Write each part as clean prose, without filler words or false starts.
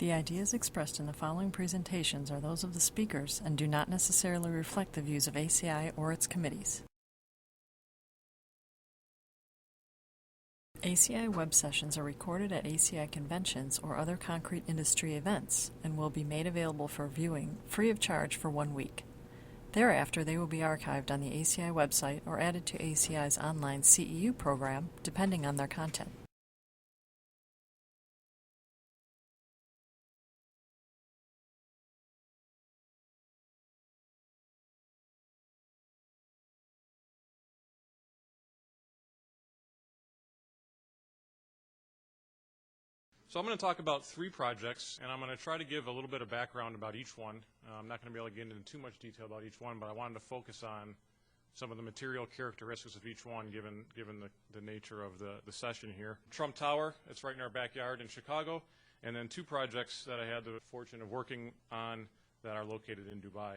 The ideas expressed in the following presentations are those of the speakers and do not necessarily reflect the views of ACI or its committees. ACI web sessions are recorded at ACI conventions or other concrete industry events and will be made available for viewing free of charge for 1 week. Thereafter, they will be archived on the ACI website or added to ACI's online CEU program, depending on their content. So I'm going to talk about 3 projects, and I'm going to try to give a little bit of background about each one. I'm not going to be able to get into too much detail about each one, but I wanted to focus on some of the material characteristics of each one given the nature of the session here. Trump Tower, it's right in our backyard in Chicago, and then 2 projects that I had the fortune of working on that are located in Dubai.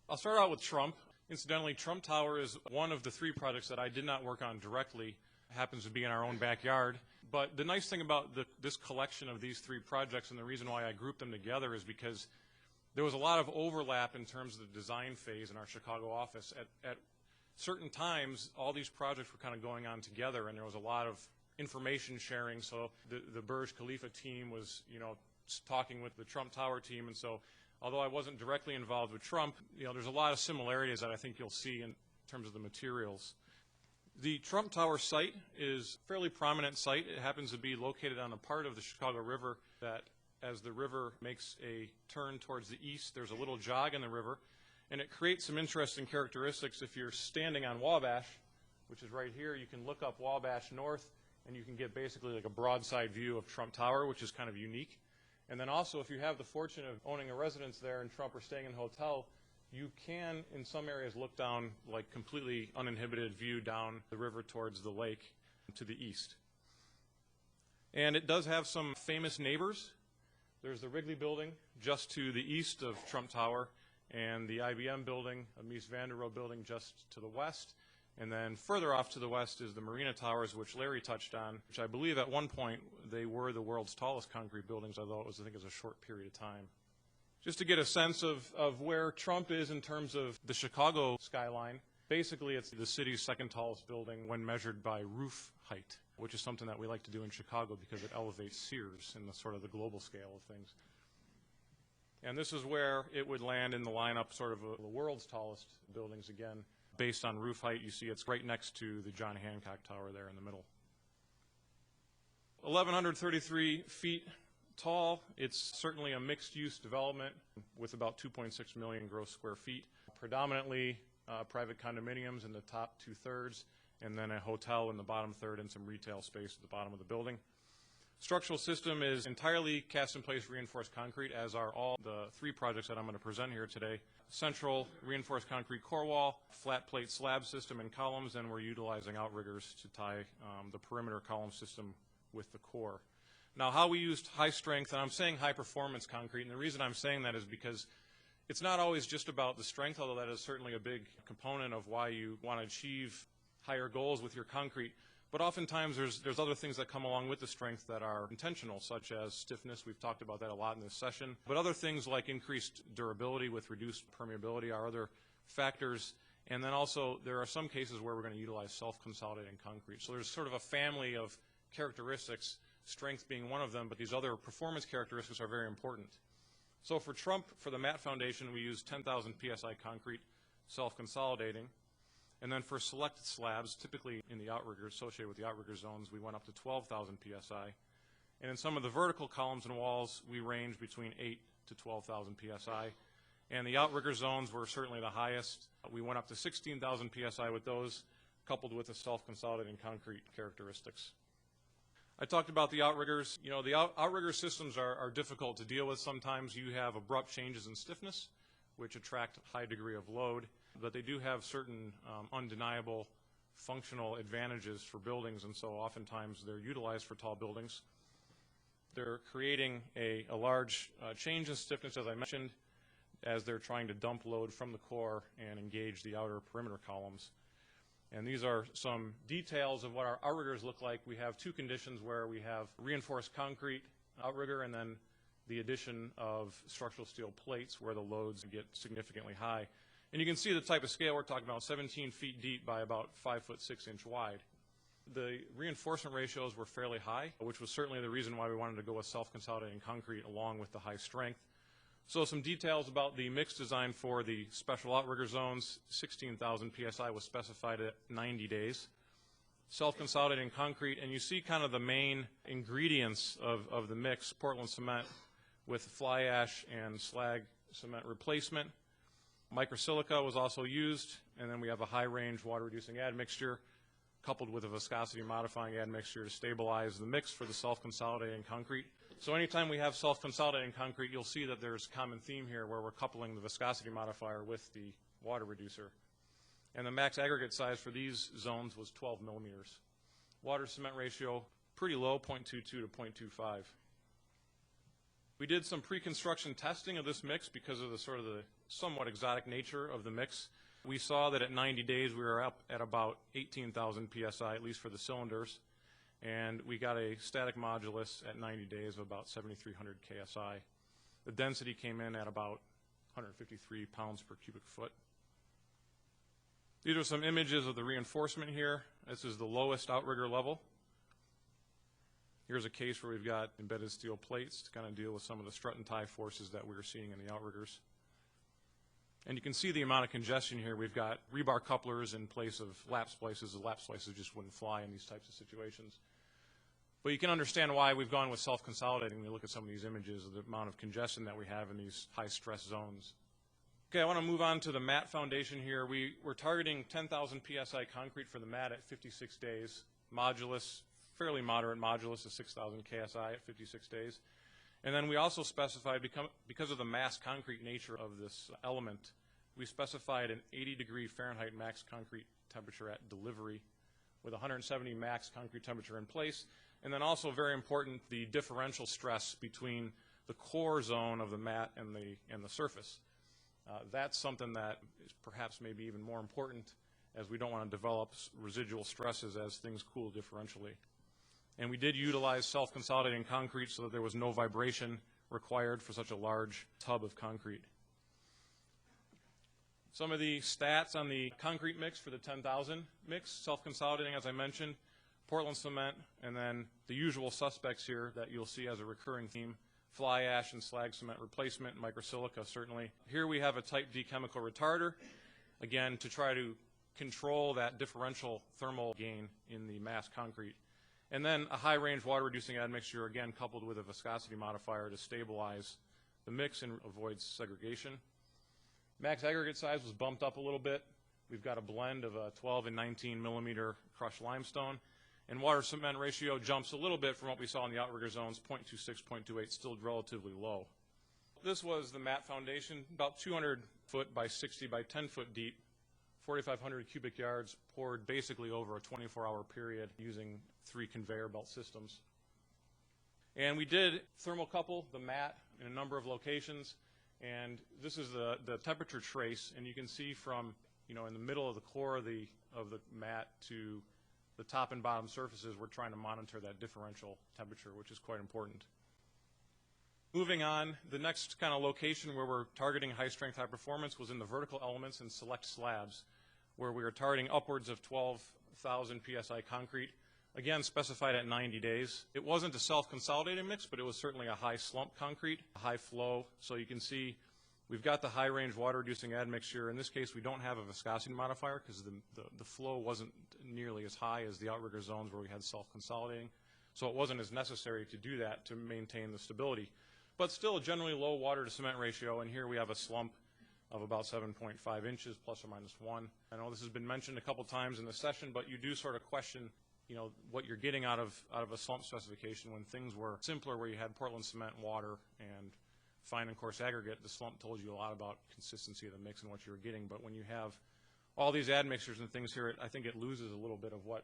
I'll start out with Trump. Incidentally, Trump Tower is one of the 3 projects that I did not work on directly. It happens to be in our own backyard. But the nice thing about this collection of these 3 projects, and the reason why I grouped them together, is because there was a lot of overlap in terms of the design phase in our Chicago office. At certain times, all these projects were kind of going on together, and there was a lot of information sharing. So the Burj Khalifa team was, talking with the Trump Tower team, and so although I wasn't directly involved with Trump, there's a lot of similarities that I think you'll see in terms of the materials. The Trump Tower site is a fairly prominent site. It happens to be located on a part of the Chicago River that, as the river makes a turn towards the east, there's a little jog in the river, and it creates some interesting characteristics. If you're standing on Wabash, which is right here, you can look up Wabash North, and you can get basically like a broadside view of Trump Tower, which is kind of unique. And then also, if you have the fortune of owning a residence there in Trump or staying in a hotel, you can, in some areas, look down like completely uninhibited view down the river towards the lake to the east. And it does have some famous neighbors. There's the Wrigley building just to the east of Trump Tower, and the IBM building, a Mies van der Rohe building just to the west. And then further off to the west is the Marina Towers, which Larry touched on, which I believe at one point they were the world's tallest concrete buildings, although I think it was a short period of time. Just to get a sense of where Trump is in terms of the Chicago skyline, basically it's the city's second tallest building when measured by roof height, which is something that we like to do in Chicago because it elevates Sears in the sort of the global scale of things. And this is where it would land in the lineup, sort of the world's tallest buildings again. Based on roof height, you see it's right next to the John Hancock Tower there in the middle. 1,133 feet tall. It's certainly a mixed-use development with about 2.6 million gross square feet, predominantly private condominiums in the top 2/3, and then a hotel in the bottom third and some retail space at the bottom of the building. Structural system is entirely cast-in-place reinforced concrete, as are all the 3 projects that I'm going to present here today. Central reinforced concrete core wall, flat plate slab system and columns, and we're utilizing outriggers to tie the perimeter column system with the core. Now, how we used high strength, and I'm saying high performance concrete, and the reason I'm saying that is because it's not always just about the strength, although that is certainly a big component of why you want to achieve higher goals with your concrete. But oftentimes there's other things that come along with the strength that are intentional, such as stiffness. We've talked about that a lot in this session. But other things like increased durability with reduced permeability are other factors. And then also there are some cases where we're going to utilize self-consolidating concrete. So there's sort of a family of characteristics, strength being one of them, but these other performance characteristics are very important. So for Trump, for the mat foundation, we use 10,000 PSI concrete, self-consolidating. And then for select slabs, typically in the outrigger, associated with the outrigger zones, we went up to 12,000 PSI. And in some of the vertical columns and walls, we range between 8 to 12,000 PSI. And the outrigger zones were certainly the highest. We went up to 16,000 PSI with those, coupled with the self-consolidating concrete characteristics. I talked about the outriggers. The outrigger systems are difficult to deal with. Sometimes you have abrupt changes in stiffness, which attract a high degree of load, but they do have certain undeniable functional advantages for buildings, and so oftentimes they're utilized for tall buildings. They're creating a large change in stiffness, as I mentioned, as they're trying to dump load from the core and engage the outer perimeter columns. And these are some details of what our outriggers look like. We have 2 conditions where we have reinforced concrete outrigger and then the addition of structural steel plates where the loads get significantly high. And you can see the type of scale we're talking about, 17 feet deep by about 5 foot 6 inch wide. The reinforcement ratios were fairly high, which was certainly the reason why we wanted to go with self-consolidating concrete along with the high strength. So some details about the mix design for the special outrigger zones. 16,000 psi was specified at 90 days. Self-consolidating concrete, and you see kind of the main ingredients of the mix: Portland cement with fly ash and slag cement replacement. Microsilica was also used, and then we have a high-range water-reducing admixture coupled with a viscosity-modifying admixture to stabilize the mix for the self-consolidating concrete. So anytime we have self-consolidating concrete, you'll see that there's a common theme here where we're coupling the viscosity modifier with the water reducer. And the max aggregate size for these zones was 12 millimeters. Water cement ratio, pretty low, 0.22 to 0.25. We did some pre-construction testing of this mix because of the somewhat exotic nature of the mix. We saw that at 90 days we were up at about 18,000 psi, at least for the cylinders, and we got a static modulus at 90 days of about 7,300 ksi. The density came in at about 153 pounds per cubic foot. These are some images of the reinforcement here. This is the lowest outrigger level. Here's a case where we've got embedded steel plates to kind of deal with some of the strut and tie forces that we were seeing in the outriggers. And you can see the amount of congestion here. We've got rebar couplers in place of lap splices. The lap splices just wouldn't fly in these types of situations. But you can understand why we've gone with self-consolidating when you look at some of these images of the amount of congestion that we have in these high-stress zones. Okay, I want to move on to the mat foundation here. We're targeting 10,000 psi concrete for the mat at 56 days. Modulus, fairly moderate modulus of 6,000 ksi at 56 days. And then we also specified, because of the mass concrete nature of this element, we specified an 80-degree Fahrenheit max concrete temperature at delivery with 170 max concrete temperature in place. And then also, very important, the differential stress between the core zone of the mat and the surface. That's something that is perhaps maybe even more important, as we don't want to develop residual stresses as things cool differentially. And we did utilize self-consolidating concrete so that there was no vibration required for such a large tub of concrete. Some of the stats on the concrete mix for the 10,000 mix: self-consolidating, as I mentioned, Portland cement, and then the usual suspects here that you'll see as a recurring theme: fly ash and slag cement replacement, microsilica certainly. Here we have a type D chemical retarder, again to try to control that differential thermal gain in the mass concrete. And then a high-range water-reducing admixture, again coupled with a viscosity modifier to stabilize the mix and avoid segregation. Max aggregate size was bumped up a little bit. We've got a blend of a 12 and 19 millimeter crushed limestone. And water cement ratio jumps a little bit from what we saw in the outrigger zones, 0.26, 0.28, still relatively low. This was the mat foundation, about 200 foot by 60 by 10 foot deep, 4,500 cubic yards poured basically over a 24-hour period using 3 conveyor belt systems. And we did thermocouple the mat in a number of locations, and this is the temperature trace, and you can see from, in the middle of the core of the mat to the top and bottom surfaces, we're trying to monitor that differential temperature, which is quite important. Moving on, the next kind of location where we're targeting high strength, high performance was in the vertical elements and select slabs, where we were targeting upwards of 12,000 psi concrete, again specified at 90 days. It wasn't a self-consolidating mix, but it was certainly a high slump concrete, high flow. So you can see we've got the high range water reducing admixture. In this case, we don't have a viscosity modifier because the flow wasn't nearly as high as the outrigger zones where we had self-consolidating. So it wasn't as necessary to do that to maintain the stability. But still a generally low water to cement ratio, and here we have a slump of about 7.5 inches, plus or minus 1. I know this has been mentioned a couple times in the session, but you do sort of question, what you're getting out of a slump specification. When things were simpler, where you had Portland cement, water, and fine and coarse aggregate, the slump told you a lot about consistency of the mix and what you were getting. But when you have all these admixtures and things here, I think it loses a little bit of what,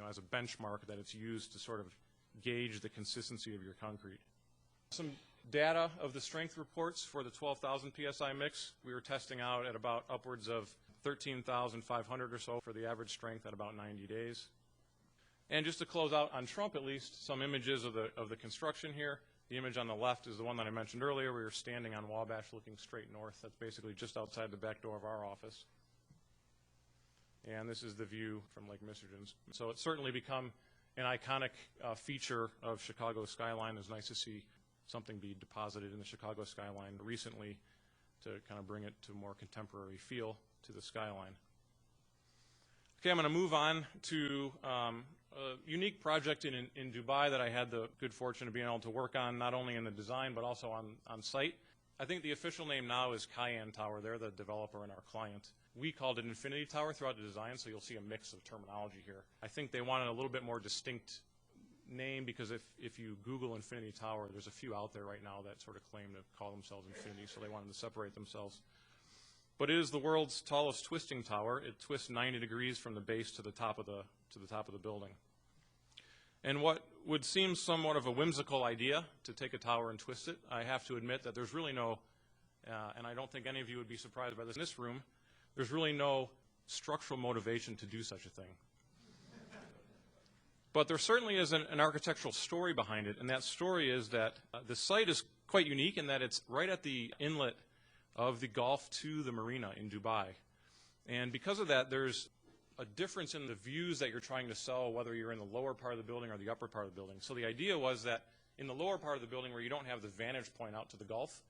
as a benchmark that it's used to sort of gauge the consistency of your concrete. Some data of the strength reports for the 12,000 psi mix. We were testing out at about upwards of 13,500 or so for the average strength at about 90 days. And just to close out on Trump, at least, some images of the construction here. The image on the left is the one that I mentioned earlier. We were standing on Wabash looking straight north. That's basically just outside the back door of our office. And this is the view from Lake Michigan. So it's certainly become an iconic feature of Chicago's skyline. It's nice to see something be deposited in the Chicago skyline recently to kind of bring it to a more contemporary feel to the skyline. Okay, I'm going to move on to a unique project in Dubai that I had the good fortune of being able to work on, not only in the design but also on site. I think the official name now is Cayenne Tower. They're the developer and our client. We called it Infinity Tower throughout the design, so you'll see a mix of terminology here. I think they wanted a little bit more distinct name because if you Google Infinity Tower, there's a few out there right now that sort of claim to call themselves Infinity, so they wanted to separate themselves. But it is the world's tallest twisting tower. It twists 90 degrees from the base to the top of the building. And what would seem somewhat of a whimsical idea to take a tower and twist it, I have to admit that there's really no, and I don't think any of you would be surprised by this in this room, there's really no structural motivation to do such a thing. But there certainly is an architectural story behind it, and that story is that the site is quite unique in that it's right at the inlet of the Gulf to the marina in Dubai. And because of that, there's a difference in the views that you're trying to sell, whether you're in the lower part of the building or the upper part of the building. So the idea was that in the lower part of the building where you don't have the vantage point out to the Gulf,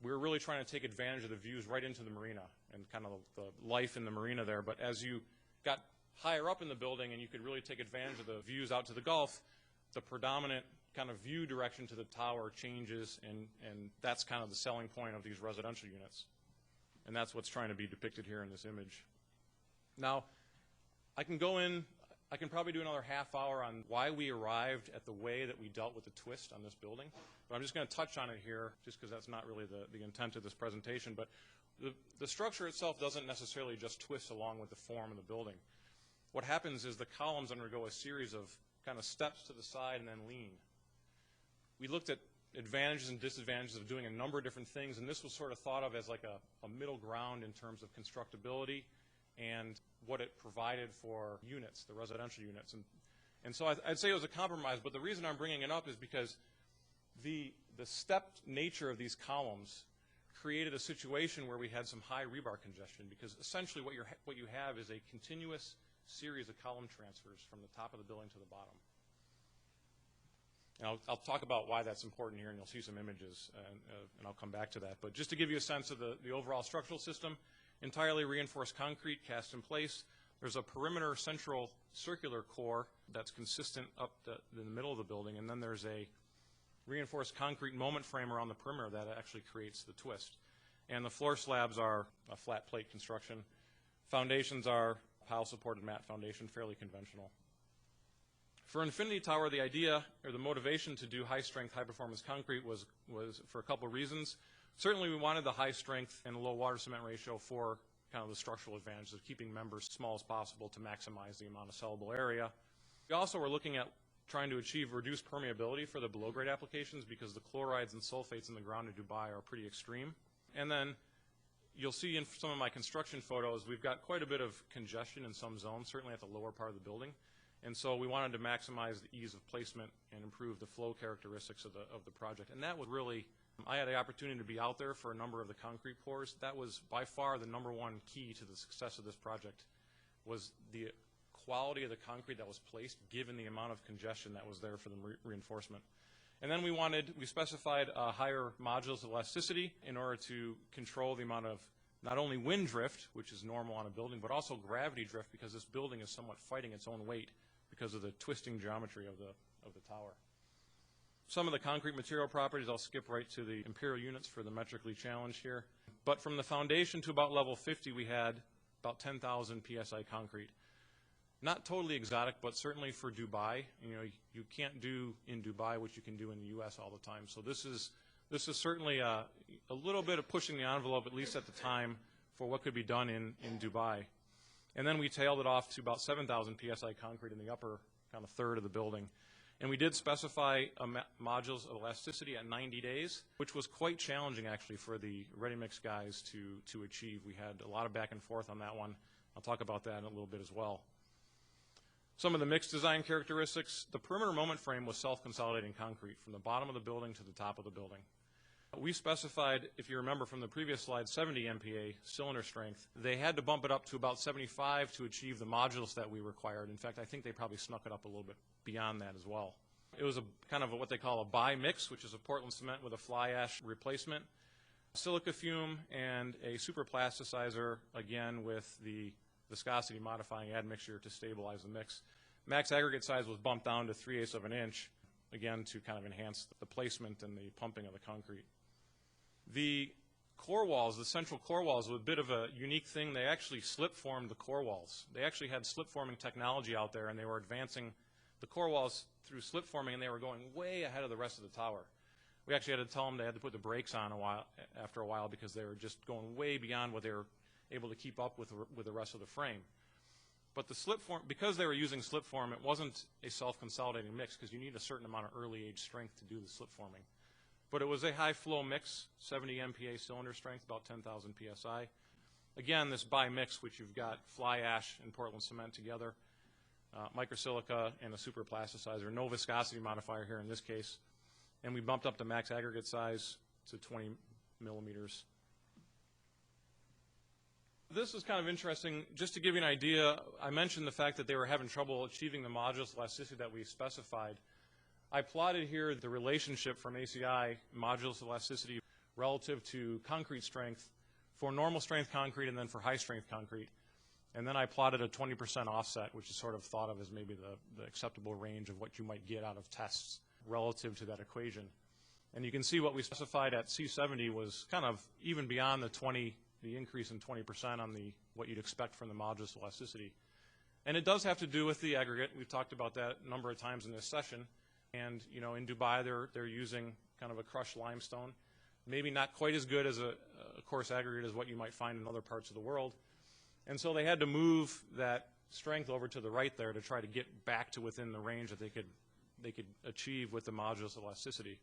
we were really trying to take advantage of the views right into the marina and kind of the life in the marina there. But as you got higher up in the building and you could really take advantage of the views out to the Gulf, the predominant kind of view direction to the tower changes, and that's kind of the selling point of these residential units. And that's what's trying to be depicted here in this image. Now, I can probably do another half hour on why we arrived at the way that we dealt with the twist on this building. But I'm just going to touch on it here just because that's not really the intent of this presentation. But the structure itself doesn't necessarily just twist along with the form of the building. What happens is the columns undergo a series of kind of steps to the side and then lean. We looked at advantages and disadvantages of doing a number of different things, and this was sort of thought of as like a middle ground in terms of constructability and what it provided for units, the residential units. And so I'd say it was a compromise, but the reason I'm bringing it up is because the stepped nature of these columns created a situation where we had some high rebar congestion, because essentially what you have is a continuous series of column transfers from the top of the building to the bottom. And I'll talk about why that's important here, and you'll see some images, and I'll come back to that. But just to give you a sense of the overall structural system, entirely reinforced concrete cast in place. There's a perimeter central circular core that's consistent up in the middle of the building, and then there's a reinforced concrete moment frame around the perimeter that actually creates the twist. And the floor slabs are a flat plate construction. Foundations are pile-supported mat foundation, fairly conventional. For Infinity Tower, the idea or the motivation to do high-strength, high-performance concrete was for a couple of reasons. Certainly, we wanted the high strength and low water cement ratio for kind of the structural advantages of keeping members as small as possible to maximize the amount of sellable area. We also were looking at trying to achieve reduced permeability for the below-grade applications because the chlorides and sulfates in the ground in Dubai are pretty extreme. And then you'll see in some of my construction photos, we've got quite a bit of congestion in some zones, certainly at the lower part of the building. And so we wanted to maximize the ease of placement and improve the flow characteristics of the project. And that was really, I had the opportunity to be out there for a number of the concrete pours. That was by far the number one key to the success of this project, was the quality of the concrete that was placed given the amount of congestion that was there for the reinforcement. And then we specified higher modulus of elasticity in order to control the amount of not only wind drift, which is normal on a building, but also gravity drift, because this building is somewhat fighting its own weight because of the twisting geometry of the tower. Some of the concrete material properties, I'll skip right to the imperial units for the metrically challenged here. But from the foundation to about level 50, we had about 10,000 PSI concrete. Not totally exotic, but certainly for Dubai, you can't do in Dubai what you can do in the U.S. all the time. So this is certainly a little bit of pushing the envelope, at least at the time, for what could be done in Dubai. And then we tailed it off to about 7,000 PSI concrete in the upper kind of third of the building. And we did specify modules of elasticity at 90 days, which was quite challenging actually for the ready-mix guys to achieve. We had a lot of back and forth on that one. I'll talk about that in a little bit as well. Some of the mixed design characteristics, the perimeter moment frame was self-consolidating concrete from the bottom of the building to the top of the building. We specified, if you remember from the previous slide, 70 MPa cylinder strength. They had to bump it up to about 75 to achieve the modulus that we required. In fact, I think they probably snuck it up a little bit beyond that as well. It was a kind of what they call a bi-mix, which is a Portland cement with a fly ash replacement, silica fume, and a superplasticizer, again with the viscosity modifying admixture to stabilize the mix. Max aggregate size was bumped down to 3/8 of an inch, again to kind of enhance the placement and the pumping of the concrete. The core walls, the central core walls, were a bit of a unique thing. They actually slip formed the core walls. They actually had slip forming technology out there, and they were advancing the core walls through slip forming, and they were going way ahead of the rest of the tower. We actually had to tell them they had to put the brakes on after a while because they were just going way beyond what they were able to keep up with the rest of the frame. But the slip form, because they were using slip form, it wasn't a self-consolidating mix because you need a certain amount of early age strength to do the slip forming. But it was a high flow mix, 70 MPa cylinder strength, about 10,000 PSI. Again, this bi-mix, which you've got fly ash and Portland cement together, microsilica and a superplasticizer, no viscosity modifier here in this case. And we bumped up the max aggregate size to 20 millimeters. This is kind of interesting. Just to give you an idea, I mentioned the fact that they were having trouble achieving the modulus elasticity that we specified. I plotted here the relationship from ACI, modulus elasticity, relative to concrete strength for normal strength concrete and then for high strength concrete. And then I plotted a 20% offset, which is sort of thought of as maybe the acceptable range of what you might get out of tests relative to that equation. And you can see what we specified at C70 was kind of even beyond the increase in 20% on what you'd expect from the modulus elasticity. And it does have to do with the aggregate. We've talked about that a number of times in this session. And you know, in Dubai, they're using kind of a crushed limestone, maybe not quite as good as a coarse aggregate as what you might find in other parts of the world. And so they had to move that strength over to the right there to try to get back to within the range that they could achieve with the modulus elasticity.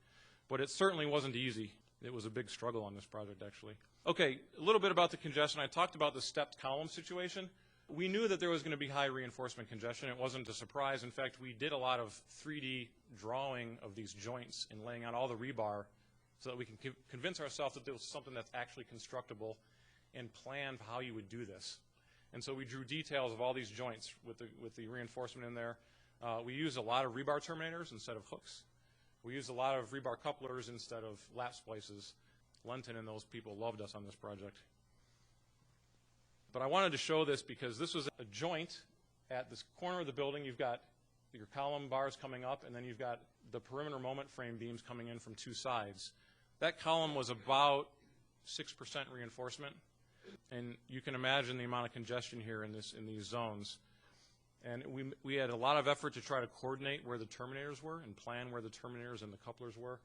But it certainly wasn't easy. It was a big struggle on this project, actually. Okay, a little bit about the congestion. I talked about the stepped column situation. We knew that there was going to be high reinforcement congestion. It wasn't a surprise. In fact, we did a lot of 3D drawing of these joints and laying out all the rebar so that we can convince ourselves that there was something that's actually constructible and plan how you would do this. And so we drew details of all these joints with the reinforcement in there. We used a lot of rebar terminators instead of hooks. We used a lot of rebar couplers instead of lap splices. Lenton and those people loved us on this project. But I wanted to show this because this was a joint at this corner of the building. You've got your column bars coming up, and then you've got the perimeter moment frame beams coming in from two sides. That column was about 6% reinforcement, and you can imagine the amount of congestion here in these zones. And we had a lot of effort to try to coordinate where the terminators were and plan where the terminators and the couplers were.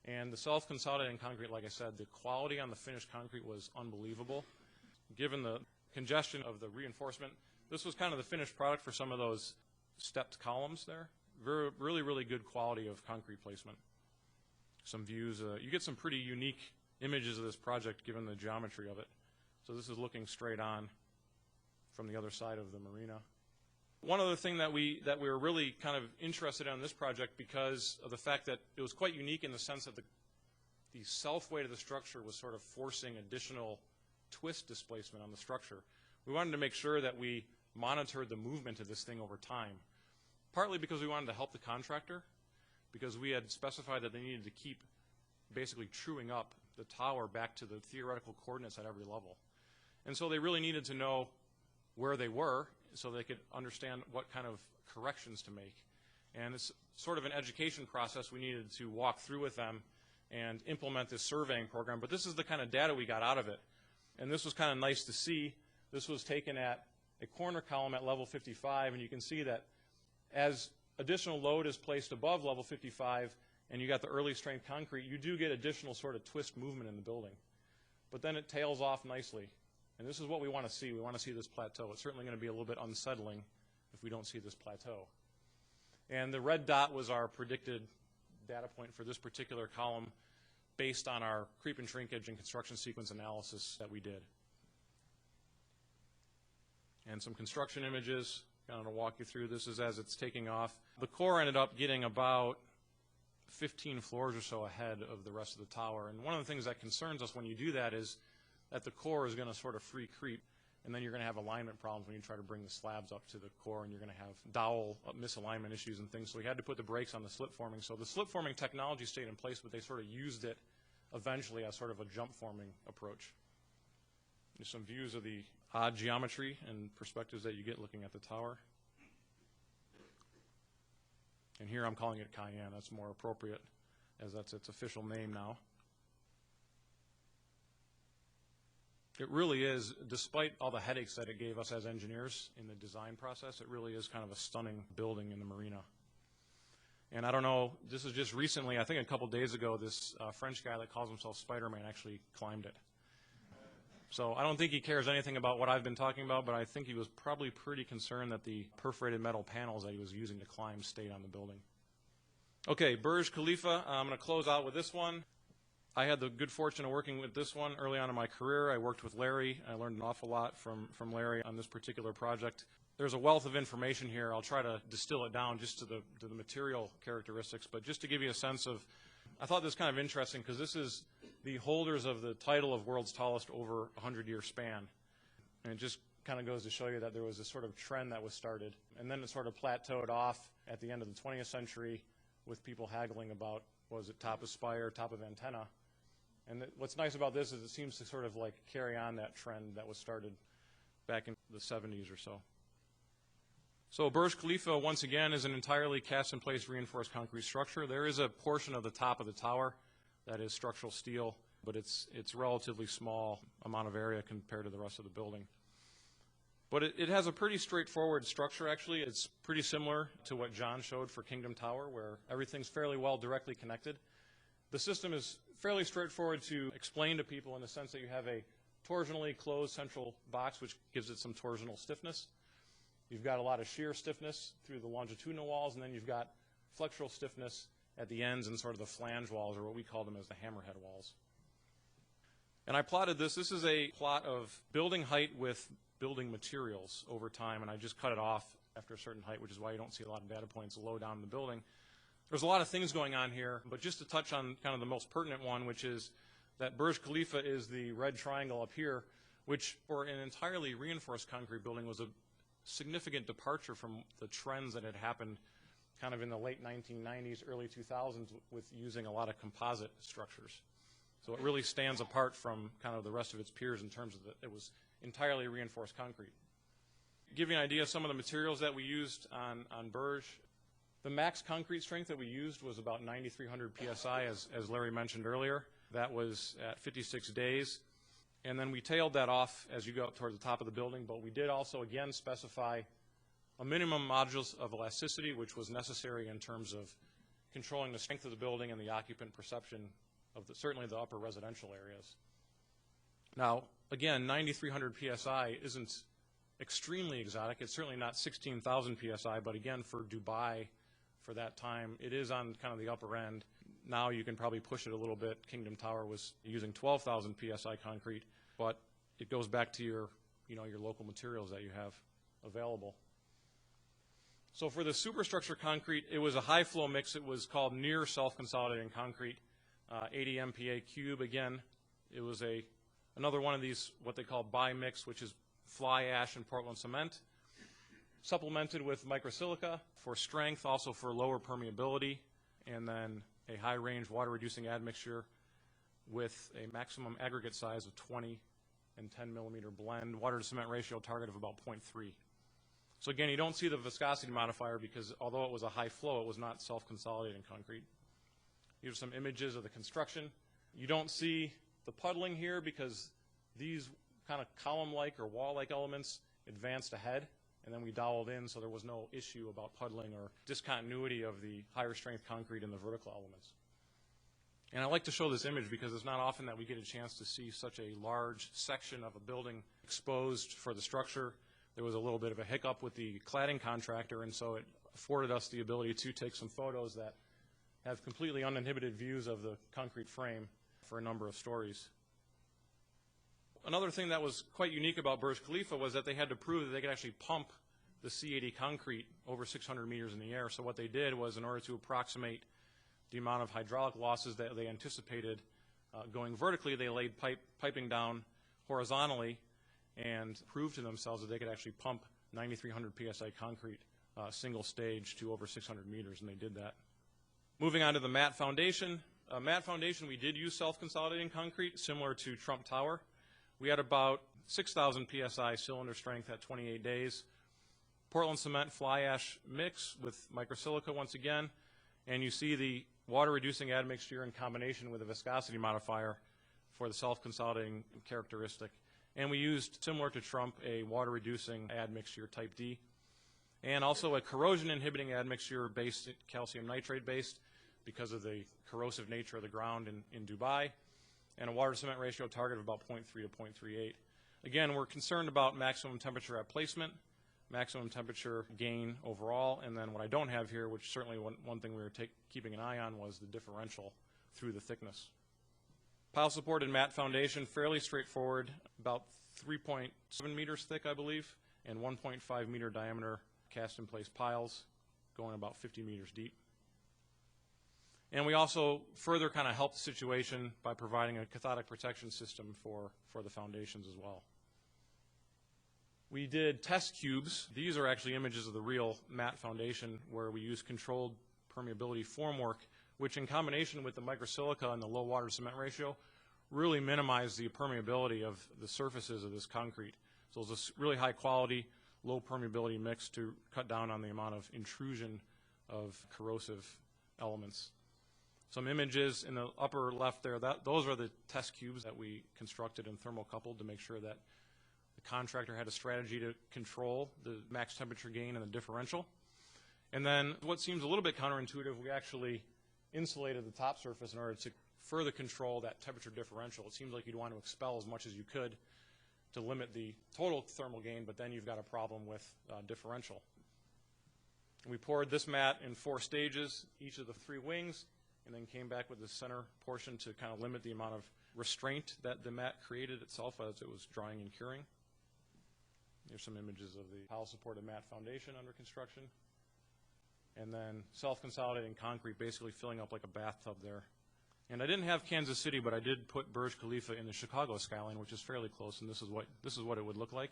And the self-consolidating concrete, like I said, the quality on the finished concrete was unbelievable. Given the congestion of the reinforcement, this was kind of the finished product for some of those stepped columns there. Really, really good quality of concrete placement. Some views. You get some pretty unique images of this project given the geometry of it. So this is looking straight on from the other side of the marina. One other thing that we were really kind of interested in on this project because of the fact that it was quite unique in the sense that the self-weight of the structure was sort of forcing additional twist displacement on the structure. We wanted to make sure that we monitored the movement of this thing over time, partly because we wanted to help the contractor, because we had specified that they needed to keep basically truing up the tower back to the theoretical coordinates at every level. And so they really needed to know where they were so they could understand what kind of corrections to make. And it's sort of an education process we needed to walk through with them and implement this surveying program. But this is the kind of data we got out of it. And this was kind of nice to see. This was taken at a corner column at level 55, and you can see that as additional load is placed above level 55 and you got the early strength concrete, you do get additional sort of twist movement in the building. But then it tails off nicely. And this is what we want to see. We want to see this plateau. It's certainly going to be a little bit unsettling if we don't see this plateau. And the red dot was our predicted data point for this particular column based on our creep and shrinkage and construction sequence analysis that we did. And some construction images. kind of walk you through. This is as it's taking off. The core ended up getting about 15 floors or so ahead of the rest of the tower. And one of the things that concerns us when you do that is that the core is going to sort of free creep, and then you're going to have alignment problems when you try to bring the slabs up to the core, and you're going to have dowel misalignment issues and things. So we had to put the brakes on the slip forming. So the slip forming technology stayed in place, but they sort of used it eventually as sort of a jump forming approach. There's some views of the odd geometry and perspectives that you get looking at the tower. And here I'm calling it Cayenne. That's more appropriate, as that's its official name now. It really is, despite all the headaches that it gave us as engineers in the design process, it really is kind of a stunning building in the marina. And I don't know, this is just recently, I think a couple days ago, this French guy that calls himself Spider-Man actually climbed it. So I don't think he cares anything about what I've been talking about, but I think he was probably pretty concerned that the perforated metal panels that he was using to climb stayed on the building. Okay, Burj Khalifa, I'm going to close out with this one. I had the good fortune of working with this one early on in my career. I worked with Larry. I learned an awful lot from Larry on this particular project. There's a wealth of information here. I'll try to distill it down just to the material characteristics, but just to give you a sense of, I thought this kind of interesting because this is the holders of the title of world's tallest over a 100-year span. And it just kind of goes to show you that there was this sort of trend that was started. And then it sort of plateaued off at the end of the 20th century with people haggling about, was it top of spire, top of antenna? And what's nice about this is it seems to sort of like carry on that trend that was started back in the 70s or so. So Burj Khalifa, once again, is an entirely cast-in-place reinforced concrete structure. There is a portion of the top of the tower that is structural steel, but it's relatively small amount of area compared to the rest of the building. But it has a pretty straightforward structure, actually. It's pretty similar to what John showed for Kingdom Tower, where everything's fairly well directly connected. The system is fairly straightforward to explain to people in the sense that you have a torsionally closed central box, which gives it some torsional stiffness. You've got a lot of shear stiffness through the longitudinal walls, and then you've got flexural stiffness at the ends and sort of the flange walls, or what we call them as the hammerhead walls. And I plotted this. This is a plot of building height with building materials over time, and I just cut it off after a certain height, which is why you don't see a lot of data points low down in the building. There's a lot of things going on here, but just to touch on kind of the most pertinent one, which is that Burj Khalifa is the red triangle up here, which for an entirely reinforced concrete building was a significant departure from the trends that had happened kind of in the late 1990s, early 2000s with using a lot of composite structures. So it really stands apart from kind of the rest of its peers in terms of that it was entirely reinforced concrete. To give you an idea of some of the materials that we used on Burj, the max concrete strength that we used was about 9,300 psi, as Larry mentioned earlier. That was at 56 days. And then we tailed that off as you go up toward the top of the building, but we did also, again, specify a minimum modulus of elasticity, which was necessary in terms of controlling the strength of the building and the occupant perception of certainly the upper residential areas. Now, again, 9,300 psi isn't extremely exotic. It's certainly not 16,000 psi, but again, for Dubai, for that time, it is on kind of the upper end. Now you can probably push it a little bit. Kingdom Tower was using 12,000 psi concrete, but it goes back to your local materials that you have available. So for the superstructure concrete, it was a high flow mix. It was called near self-consolidating concrete, 80 MPa cube. Again, it was another one of these what they call bi-mix, which is fly ash and Portland cement, supplemented with microsilica for strength, also for lower permeability, and then a high-range water-reducing admixture with a maximum aggregate size of 20 and 10 millimeter blend, water-to-cement ratio target of about 0.3. So again, you don't see the viscosity modifier because although it was a high flow, it was not self-consolidating concrete. Here's some images of the construction. You don't see the puddling here because these kind of column-like or wall-like elements advanced ahead, and then we doweled in, so there was no issue about puddling or discontinuity of the higher strength concrete in the vertical elements. And I like to show this image because it's not often that we get a chance to see such a large section of a building exposed for the structure. There was a little bit of a hiccup with the cladding contractor, and so it afforded us the ability to take some photos that have completely uninhibited views of the concrete frame for a number of stories. Another thing that was quite unique about Burj Khalifa was that they had to prove that they could actually pump the C80 concrete over 600 meters in the air. So what they did was, in order to approximate the amount of hydraulic losses that they anticipated going vertically, they laid piping down horizontally and proved to themselves that they could actually pump 9,300 psi concrete single stage to over 600 meters, and they did that. Moving on to the mat foundation. Mat foundation, we did use self-consolidating concrete, similar to Trump Tower. We had about 6,000 psi cylinder strength at 28 days. Portland cement fly ash mix with microsilica once again, and you see the water-reducing admixture in combination with a viscosity modifier for the self-consolidating characteristic. And we used, similar to Trump, a water-reducing admixture type D, and also a corrosion-inhibiting admixture based, calcium nitrate-based, because of the corrosive nature of the ground in Dubai, and a water-to-cement ratio target of about 0.3 to 0.38. Again, we're concerned about maximum temperature at placement, maximum temperature gain overall, and then what I don't have here, which certainly one thing we were keeping an eye on, was the differential through the thickness. Pile supported mat foundation, fairly straightforward, about 3.7 meters thick, I believe, and 1.5 meter diameter cast-in-place piles going about 50 meters deep. And we also further kind of helped the situation by providing a cathodic protection system for the foundations as well. We did test cubes. These are actually images of the real mat foundation where we use controlled permeability formwork, which in combination with the microsilica and the low water cement ratio really minimize the permeability of the surfaces of this concrete. So it's a really high quality, low permeability mix to cut down on the amount of intrusion of corrosive elements. Some images in the upper left there, those are the test cubes that we constructed and thermocoupled to make sure that the contractor had a strategy to control the max temperature gain and the differential. And then what seems a little bit counterintuitive, we actually insulated the top surface in order to further control that temperature differential. It seems like you'd want to expel as much as you could to limit the total thermal gain, but then you've got a problem with differential. We poured this mat in 4 stages, each of the 3 wings, and then came back with the center portion to kind of limit the amount of restraint that the mat created itself as it was drying and curing. Here's some images of the pile-supported mat foundation under construction. And then self-consolidating concrete basically filling up like a bathtub there. And I didn't have Kansas City, but I did put Burj Khalifa in the Chicago skyline, which is fairly close, and this is what it would look like.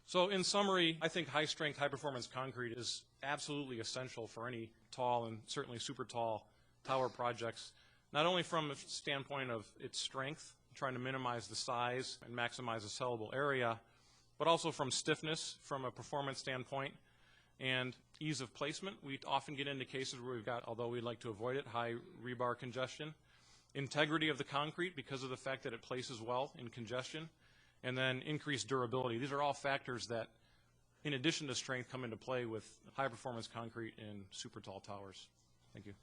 So in summary, I think high-strength, high-performance concrete is absolutely essential for any tall and certainly super tall tower projects, not only from a standpoint of its strength, trying to minimize the size and maximize the sellable area, but also from stiffness, from a performance standpoint, and ease of placement. We often get into cases where we've got, although we'd like to avoid it, high rebar congestion. Integrity of the concrete because of the fact that it places well in congestion, and then increased durability. These are all factors that, in addition to strength, come into play with high-performance concrete in super tall towers. Thank you.